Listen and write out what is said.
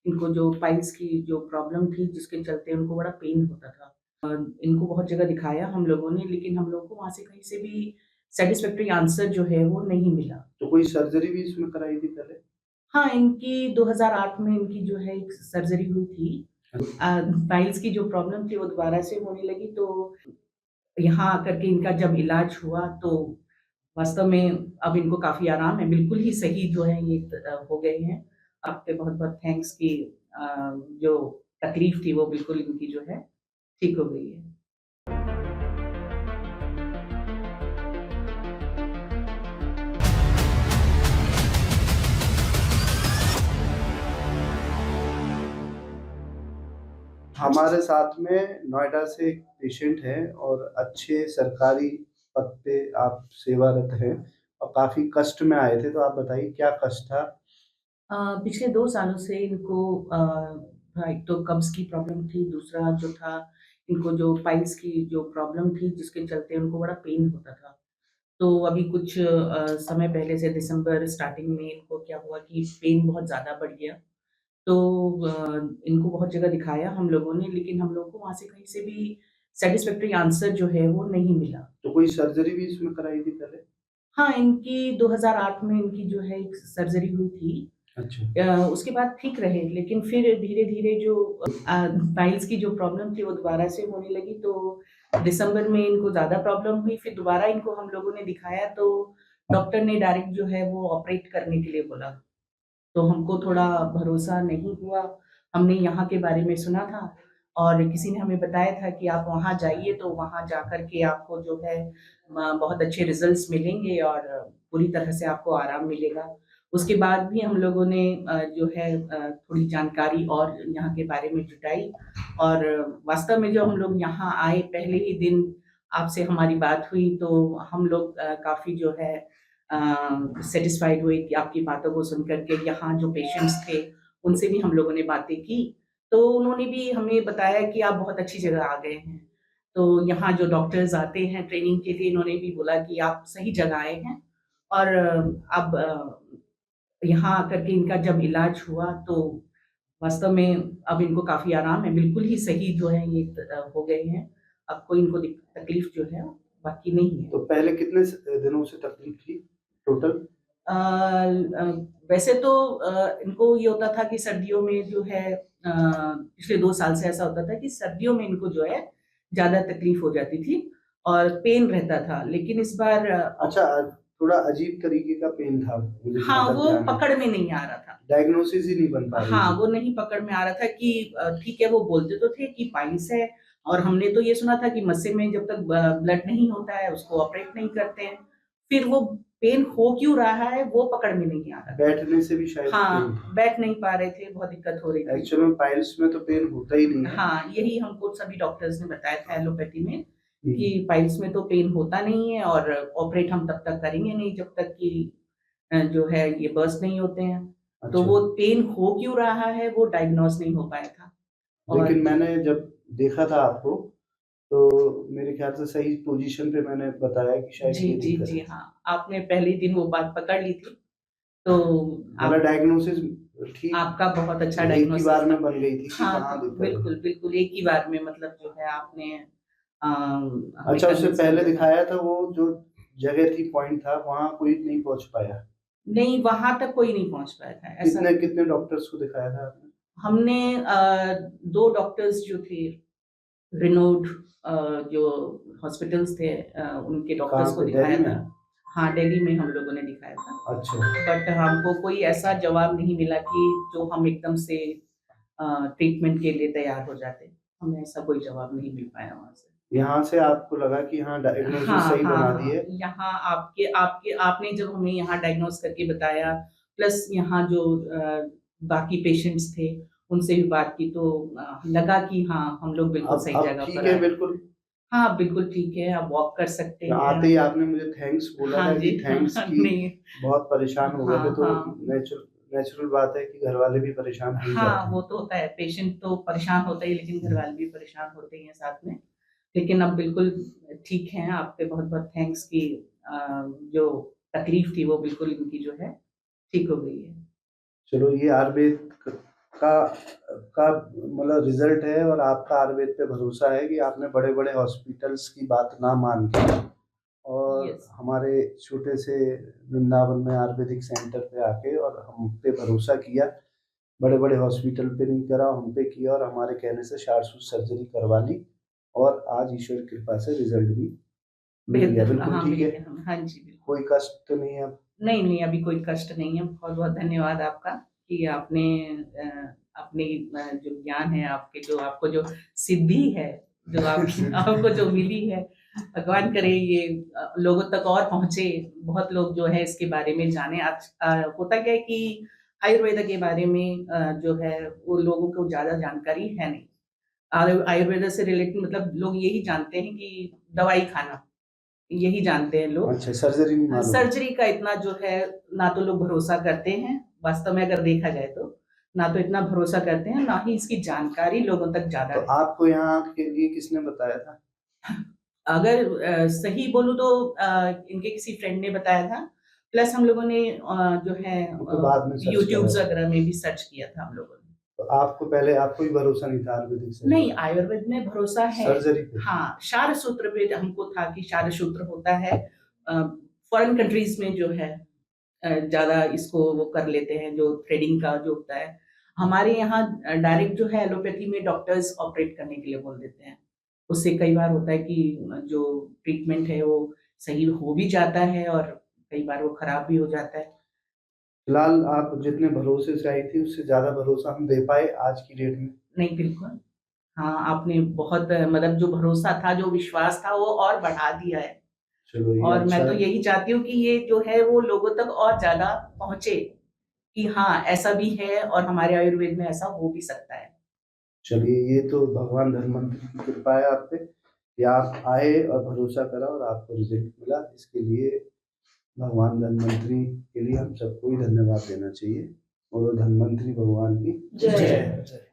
इनको जो पाइल्स की जो प्रॉब्लम थी जिसके चलते उनको बड़ा पेन होता था। इनको बहुत जगह दिखाया हम लोगों ने, लेकिन हम लोगों को वहाँ से कहीं से भी सैटिस्फैक्टरी आंसर जो है वो नहीं मिला। तो कोई सर्जरी भी इसमें कराई थी पहले? हाँ, इनकी 2008 में इनकी जो है एक सर्जरी हुई थी। पाइल्स की जो प्रॉब्लम थी वो दोबारा से होने लगी, तो यहाँ आकर के इनका जब इलाज हुआ तो वास्तव में अब इनको काफ़ी आराम है, बिल्कुल ही सही जो है ये हो गए हैं। आपके बहुत-बहुत थैंक्स कि जो तकलीफ़ थी वो बिल्कुल इनकी जो है ठीक हो गई है। हमारे साथ में नोएडा से एक पेशेंट है और अच्छे सरकारी पद पे आप सेवारत हैं और काफ़ी कष्ट में आए थे, तो आप बताइए क्या कष्ट था? पिछले 2 सालों से इनको हाँ, एक तो कब्ज़ की प्रॉब्लम थी, दूसरा जो था इनको जो पाइल्स की जो प्रॉब्लम थी जिसके चलते उनको बड़ा पेन होता था। तो अभी कुछ समय पहले से दिसंबर स्टार्टिंग में इनको क्या हुआ कि पेन बहुत ज़्यादा बढ़ गया। तो इनको बहुत जगह दिखाया हम लोगों ने, लेकिन हम लोगों को वहाँ से कहीं से भी सैटिस्फैक्टरी आंसर जो है वो नहीं मिला। तो कोई सर्जरी भी इसमें कराई थी पहले? हाँ, इनकी 2008 में इनकी जो है एक सर्जरी हुई थी। अच्छा। उसके बाद ठीक रहे, लेकिन फिर धीरे-धीरे जो पाइल्स की जो प्रॉब्लम थी वो दोबारा से होने लगी, तो दिसंबर में इनको ज़्यादा प्रॉब्लम हुई, फिर दोबारा इनको हम लोगों ने दिखाया तो डॉक्टर ने डायरेक्ट जो है वो ऑपरेट करने के लिए बोला। तो हमको थोड़ा भरोसा नहीं हुआ। हमने यहाँ के बारे में सुना था और किसी ने हमें बताया था कि आप वहाँ जाइए, तो वहाँ जाकर के आपको जो है बहुत अच्छे रिज़ल्ट्स मिलेंगे और पूरी तरह से आपको आराम मिलेगा। उसके बाद भी हम लोगों ने जो है थोड़ी जानकारी और यहाँ के बारे में जुटाई और वास्तव में जब हम लोग यहाँ आए पहले ही दिन आपसे हमारी बात हुई, तो हम लोग काफ़ी जो है सैटिस्फाइड हुए कि आपकी बातों को सुनकर के। यहाँ जो पेशेंट्स थे, उनसे भी हम लोगों ने बातें की, तो उन्होंने भी हमें बताया कि आप बहुत अच्छी जगह आ गए हैं। तो यहाँ जो डॉक्टर्स आते हैं ट्रेनिंग के लिए, इन्होंने भी बोला कि आप सही जगह आए हैं और अब यहाँ आकर के इनका जब इलाज हुआ तो वास्तव में अब इनको काफ़ी आराम है, बिल्कुल ही सही जो है ये हो गए हैं। अब कोई इनको तकलीफ जो है बाकी नहीं है। तो पहले कितने दिनों से तकलीफ थी टोटल? अ, वैसे तो इनको ये होता था कि सर्दियों में जो है पिछले 2 साल से ऐसा होता था कि सर्दियों में इनको जो है ज़्यादा तकलीफ हो जाती थी और पेन रहता था। लेकिन इस बार अच्छा, थोड़ा अजीब तरीके का पेन था, मुझे हाँ, जहाँ तक वो ध्यान है। पकड़ में नहीं आ रहा था। डायग्नोसिस ही नहीं बन पा रही हाँ, थी। वो नहीं पकड़ में आ रहा था कि ठीक है, वो बोलते तो थे कि पाइल्स है और हमने तो ये सुना था कि मस्से में जब तक ब्लड नहीं होता है उसको ऑपरेट नहीं करते हैं। फिर वो पेन हो क्यों रहा है वो पकड़ में नहीं आ रहा था। बैठने से भी शायद पेन हाँ, था। बैठ नहीं पा रहे थे, बहुत दिक्कत हो रही थी। एक्चुअल में पाइल्स में तो पेन होता ही नहीं है। हाँ, यही हमको सभी डॉक्टर्स ने बताया था एलोपैथी में हुँ। कि पाइल्स में तो पेन होता नहीं है और ऑपरेट हम तब तक करेंगे नहीं जब तक कि जो है ये बर्स्ट नहीं होते हैं। तो अच्छा। वो पेन हो क्यों रहा है वो डायग्नोज़ नहीं हो पाया था। और लेकिन मैंने जब देखा था आपको, तो मेरे ख़्याल से सही पोज़ीशन पे मैंने बताया कि शायद जी, ये जी, दिक्कत जी, है। हाँ, आपने पहले ही दिन वो बात पकड़ ली थी, तो मतलब आप डायग्नोसिस ठीक आपका बहुत अच्छा एक ही डायग्नोसिस बार था। में बन गई थी कि हाँ, कहाँ हाँ, दिक्कत है? बिल्कुल, बिल्कुल, एक ही बार में मतलब जो है आपने हमें अच्छा, उससे कन्विंस कर पहले दिया था। दिखाया था वो जो जगह थी, पॉइंट था, वहाँ कोई नहीं पहुँच पाया। नहीं, वहाँ तक कोई नहीं पहुँच पाया था, ऐसा कितने डॉक्टर्स को दिखाया था आपने? हमने 2 डॉक्टर्स जो थे रिनोड जो हॉस्पिटल्स थे उनके कहाँ डॉक्टर्स को पे, दिल्ली दिखाया था। में? हाँ, दिल्ली में हम लोगों ने दिखाया था। अच्छा। बट हमको कोई ऐसा जवाब नहीं मिला कि जो हम एकदम से ट्रीटमेंट के लिए तैयार हो जाते। हमें ऐसा कोई जवाब नहीं मिल पाया वहाँ से। यहाँ से आपको लगा कि हाँ, डायग्नोसिस हाँ, सही हाँ, बना दी हाँ। है। यहाँ आपके आपके आपने जब हमें यहाँ डायग्नोज़ करके बताया, प्लस यहाँ जो बाकी पेशेंट्स थे, उनसे भी बात की तो लगा कि हाँ, हम लोग बिल्कुल सही अब जगह ठीक पर है आए हैं। बिल्कुल? हाँ, बिल्कुल ठीक है, आप वॉक कर सकते आते ही हैं। आपने मुझे थैंक्स बोला हाँ था जी, कि थैंक्स हाँ, कि नहीं बहुत परेशान हो गए थे, हाँ, तो हाँ। नेचुरल बात है कि घरवाले भी परेशान हो ही हाँ, जाते वो हैं। तो होता है, पेशेंट तो परेशान होता ही है, लेकिन घरवाले भी परेशान होते ही हैं साथ में। लेकिन अब बिल्कुल ठीक हैं, आपके बहुत-बहुत थैंक्स कि अ, जो तकलीफ़ थी वो बिल्कुल इनकी जो है ठीक हो गई है। चलो, ये आयुर्वेद का का मतलब रिजल्ट है और आपका आयुर्वेद पे भरोसा है कि आपने बड़े-बड़े हॉस्पिटल्स की बात ना मान के और यस। हमारे छोटे से वृंदावन में आयुर्वेदिक सेंटर पे आके और हम पे भरोसा किया। बड़े-बड़े हॉस्पिटल पे नहीं करा, हम पे किया और हमारे कहने से शार्ट सर्जरी करवा ली और आज ईश्वर की कृपा से रिजल्ट भी मिल गया। बेहतर, बिल्कुल हाँ, ठीक मिल है, गया हमें। हाँ जी, बिल्कुल। कोई कष्ट तो नहीं है अब? नहीं, नहीं, अभी कोई कष्ट नहीं है। बहुत-बहुत धन्यवाद आपका कि आपने अपनी जो ज्ञान है आपके, जो आपको जो सिद्धि है, जो आपकी आपको जो मिली है, भगवान करे ये लोगों तक और पहुँचे। बहुत लोग जो है इसके बारे में जानें। आज होता क्या है कि आयुर्वेद के बारे में जो है वो लोगों को ज़्यादा जानकारी है नहीं। आयुर्वेद से रिलेटेड मतलब लोग यही जानते हैं कि दवाई खाना, यही जानते हैं लोग। अच्छा, सर्जरी नहीं मालूम? सर्जरी का इतना जो है ना तो लोग भरोसा करते हैं, वास्तव में अगर देखा जाए तो, ना तो इतना भरोसा करते हैं, ना ही इसकी जानकारी लोगों तक ज़्यादा तो है। आपको यहाँ के लिए किसने बताया था? अगर सही बोलूँ तो इनके किसी फ्रेंड ने बताया था, प्लस हम लोगों ने जो है वो तो बाद में सर्च यूट्यूब करा। वगैरह में भी सर्च किया था हम लोगों ने। तो आपको पहले आपको ही भरोसा नहीं था आयुर्वेदिक से? नहीं, आयुर्वेद में भरोसा है। सर्जरी पे? हाँ, क्षारसूत्र पे हमको था कि क्षारसूत्र होता है। फॉरेन कंट्रीज़ में जो है ज़्यादा इसको वो कर लेते हैं, जो थ्रेडिंग का जो होता है। हमारे यहाँ डायरेक्ट जो है एलोपैथी में डॉक्टर्स ऑपरेट करने के लिए बोल देते हैं। उससे कई बार होता है कि जो ट्रीटमेंट है वो सही हो भी जाता है और कई बार वो खराब भी हो जाता है। फिलहाल आप जितने भरोसे से आई थी उससे ज़्यादा भरोसा हम दे पाए आज की डेट में? नहीं, बिल्कुल। हाँ, आपने बहुत मतलब जो भरोसा था, जो विश्वास था वो और बढ़ा दिया है। चलो ये और अच्छा मैं तो है। यही चाहती हूँ कि ये जो है वो लोगों तक और ज़्यादा पहुँचे, कि हाँ, ऐसा भी है और हमारे आयुर्वेद में ऐसा हो भी सकता है। चलिए ये तो भगवान धन्वंतरि की कृपा है आप पे कि आप आए और भरोसा करा और आपको रिजल्ट मिला। इसके लिए भगवान धन्वंतरि के लिए हम सबको ही धन्यवाद देना चाहिए और धन्वंतरि भगवान की जय। जय।